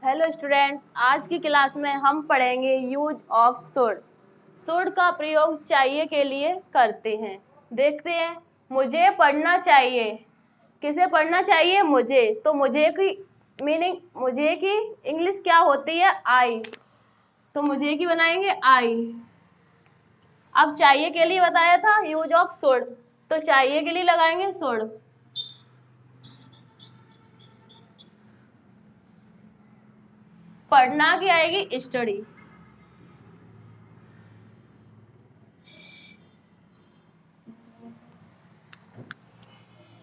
Hello student, आज की class में हम पढ़ेंगे यूज ऑफ शुड। शुड का प्रयोग चाहिए के लिए करते हैं। देखते हैं, मुझे पढ़ना चाहिए। किसे पढ़ना चाहिए? मुझे। तो मुझे की मीनिंग, मुझे की इंग्लिश क्या होती है? आई। तो मुझे की बनाएंगे आई। अब चाहिए के लिए बताया था यूज ऑफ शुड, तो चाहिए के लिए लगाएंगे शुड। पढ़ना की आएगी स्टडी।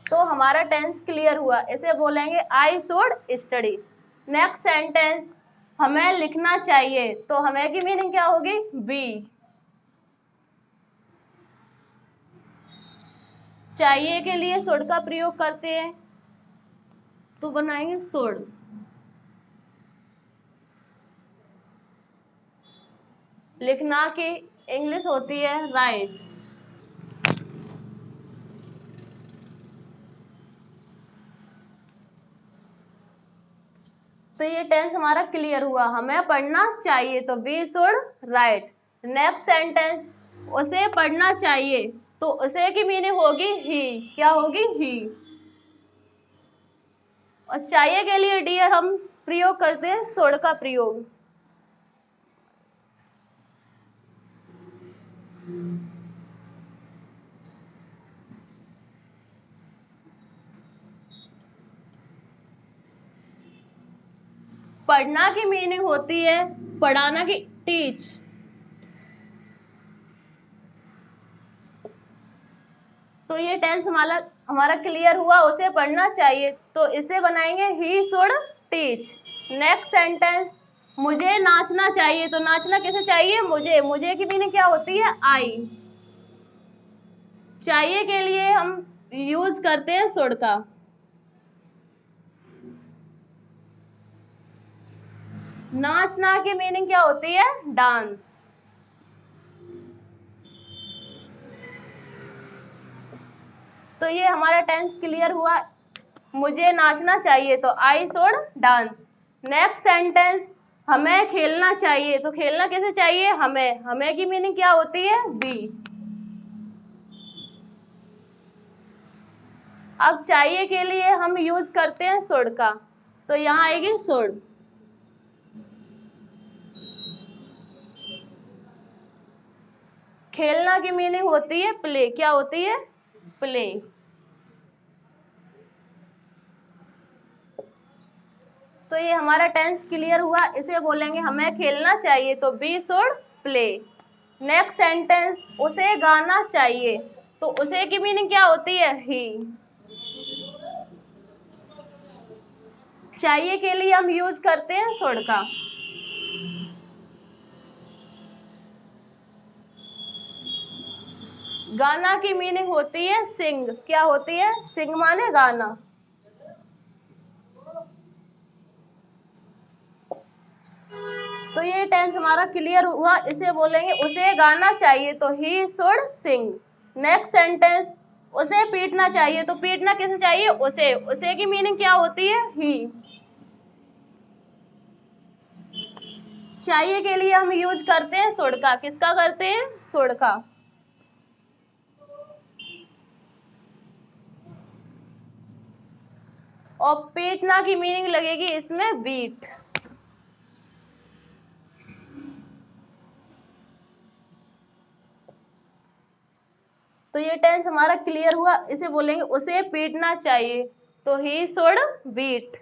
तो हमारा टेंस क्लियर हुआ। इसे बोलेंगे I should study. Next sentence, हमें लिखना चाहिए। तो हमें की मीनिंग क्या होगी? बी। चाहिए के लिए शुड का प्रयोग करते हैं, तो बनाएंगे शुड। लिखना की इंग्लिश होती है राइट। तो ये टेंस हमारा क्लियर हुआ। हमें पढ़ना चाहिए तो we should write. Next sentence, उसे पढ़ना चाहिए, तो उसे की मीनिंग होगी ही। क्या होगी? ही। और चाहिए के लिए डियर हम प्रयोग करते हैं शुड का प्रयोग। पढ़ना की मीनिंग होती है पढ़ाना की टीच। तो ये टेंस हमारा क्लियर हुआ। उसे पढ़ना चाहिए, तो इसे बनाएंगे he should teach. Next sentence, मुझे नाचना चाहिए। तो नाचना किसे चाहिए? मुझे। मुझे की मीनिंग क्या होती है? आई। चाहिए के लिए हम यूज करते हैं शुड का। नाचना की मीनिंग क्या होती है? डांस। तो ये हमारा टेंस क्लियर हुआ। मुझे नाचना चाहिए, तो I should dance. Next sentence, हमें खेलना चाहिए। तो खेलना किसे चाहिए? हमें। हमें की मीनिंग क्या होती है? वी। अब चाहिए के लिए हम यूज करते हैं शुड का, तो यहाँ आएगी शुड। खेलना की मीनिंग होती है प्ले। क्या होती है? प्ले। तो ये हमारा टेंस क्लियर हुआ। इसे बोलेंगे हमें खेलना चाहिए, तो we should play. Next sentence, उसे गाना चाहिए। तो उसे की मीनिंग क्या होती है? ही। चाहिए के लिए हम यूज करते हैं शुड का। गाना की मीनिंग होती है सिंग। क्या होती है? सिंग माने गाना। तो ये टेंस हमारा क्लियर हुआ। इसे बोलेंगे उसे गाना चाहिए, तो he should Singh. Next sentence, उसे पीटना चाहिए। तो पीटना किसे चाहिए? उसे। उसे की मीनिंग क्या होती है? ही। चाहिए के लिए हम यूज करते हैं शुड का। किसका करते हैं? शुड का। और पीटना की मीनिंग लगेगी इसमें बीट। तो ये टेंस हमारा क्लियर हुआ। इसे बोलेंगे उसे पीटना चाहिए, तो he should beat.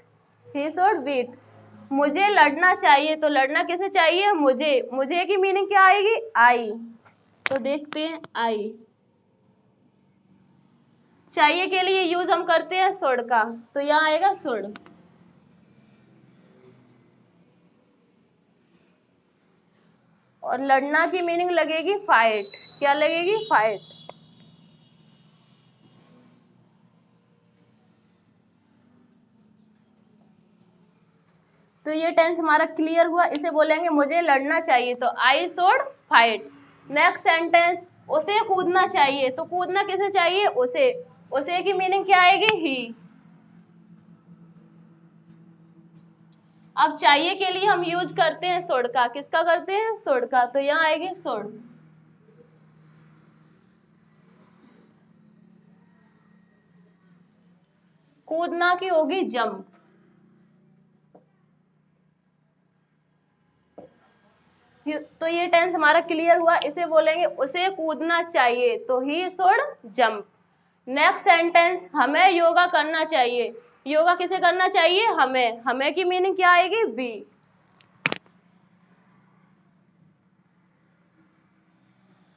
He should beat. मुझे लड़ना चाहिए। तो लड़ना किसे चाहिए? मुझे। मुझे की मीनिंग क्या आएगी? आई। तो देखते हैं आई। चाहिए के लिए यूज हम करते हैं शुड का, तो यहाँ आएगा शुड। और लड़ना की मीनिंग लगेगी फाइट। क्या लगेगी? फाइट। तो ये टेंस हमारा क्लियर हुआ। इसे बोलेंगे मुझे लड़ना चाहिए, तो I should fight. Next sentence, उसे कूदना चाहिए। तो कूदना किसे चाहिए? उसे। उसे की मीनिंग क्या आएगी? ही। अब चाहिए के लिए हम यूज करते हैं शुड का। किसका करते हैं? शुड का। तो यहाँ आएगी शुड। कूदना की होगी जंप। तो ये टेंस हमारा क्लियर हुआ। इसे बोलेंगे उसे कूदना चाहिए, तो he should jump. Next sentence, हमें योगा करना चाहिए। योगा किसे करना चाहिए? हमें। हमें की मीनिंग क्या आएगी? बी।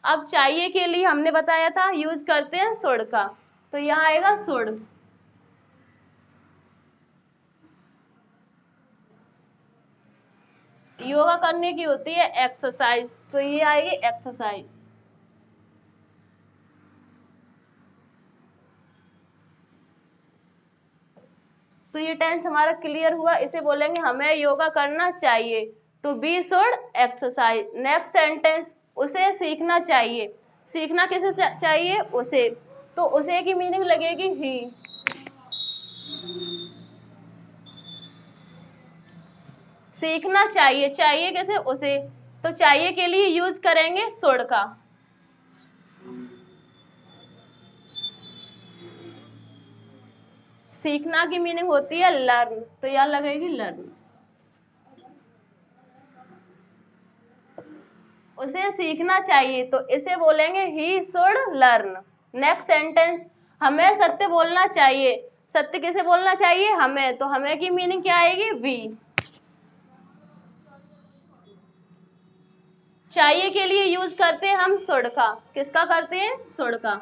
अब चाहिए के लिए हमने बताया था यूज करते हैं शुड का, तो यहाँ आएगा शुड। योगा करने की होती है एक्सरसाइज, तो ये आएगी एक्सरसाइज। तो ये टेंस हमारा क्लियर हुआ। इसे बोलेंगे हमें योगा करना चाहिए, तो we should exercise. Next sentence, उसे सीखना चाहिए। सीखना किसे चाहिए? उसे। तो उसे की मीनिंग लगेगी ही। सीखना चाहिए, चाहिए कैसे? उसे। तो चाहिए के लिए यूज करेंगे शुड का। सीखना की मीनिंग होती है लर्न, तो यहाँ लगेगी लर्न। उसे सीखना चाहिए, तो इसे बोलेंगे he should learn. Next sentence, हमें सत्य बोलना चाहिए। सत्य किसे बोलना चाहिए? हमें। तो हमें की मीनिंग क्या आएगी? वी। चाहिए के लिए यूज करते हैं हम शुड का। किसका करते हैं? शुड का।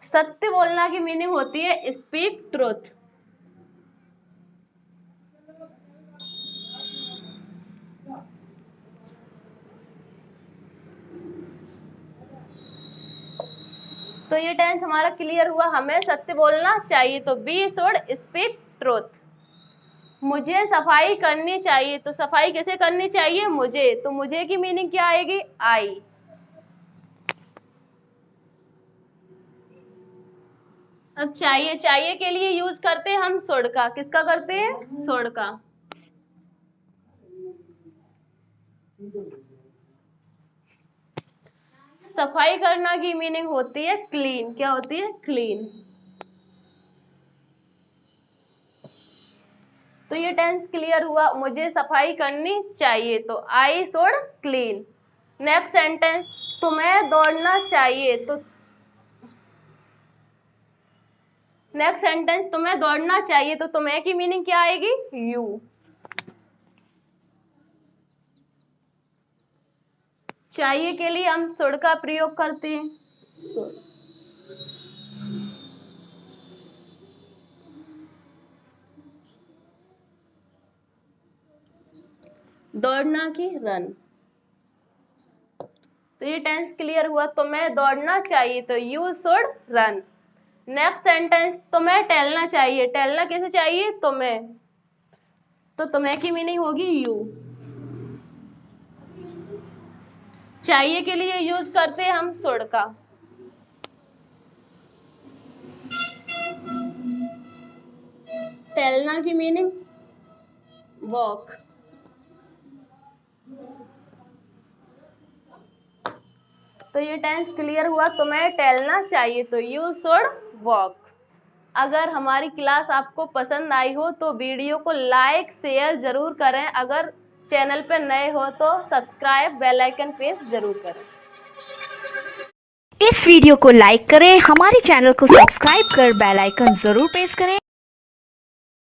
सत्य बोलना की मीनिंग होती है स्पीक ट्रूथ। तो ये टेंस हमारा क्लियर हुआ। हमें सत्य बोलना चाहिए, तो बी शुड स्पीक ट्रूथ। मुझे सफाई करनी चाहिए, तो सफाई किसे करनी चाहिए? मुझे। तो मुझे की मीनिंग क्या आएगी? आई। अब चाहिए, चाहिए के लिए यूज करते हैं हम शुड का। किसका करते हैं? शुड का। सफाई करना की मीनिंग होती है क्लीन। क्या होती है? क्लीन। तो ये टेंस क्लियर हुआ। मुझे सफाई करनी चाहिए, तो I should clean. Next sentence, तुम्हें दौड़ना चाहिए, तो नेक्स्ट सेंटेंस, तुम्हें दौड़ना चाहिए, तो तुम्हें की मीनिंग क्या आएगी? यू। चाहिए के लिए हम शुड का प्रयोग करते हैं। शुड। दौड़ना की रन। तो ये टेंस क्लियर हुआ। तुम्हें दौड़ना चाहिए, तो you should run. Next sentence, तुम्हें टहलना चाहिए। टहलना किसे चाहिए? तुम्हें। तो तुम्हें की मीनिंग होगी यू। चाहिए के लिए यूज करते हैं हम शुड का। टहलना की मीनिंग वॉक। तो ये टेंस क्लियर हुआ। तुम्हें टहलना चाहिए, तो यू शुड वॉक। अगर हमारी क्लास आपको पसंद आई हो तो वीडियो को लाइक शेयर जरूर करें। अगर चैनल पर नए हो तो सब्सक्राइब, बेल आइकन प्रेस जरूर करें। इस वीडियो को लाइक करें, हमारे चैनल को सब्सक्राइब कर बेल आइकन जरूर प्रेस करें।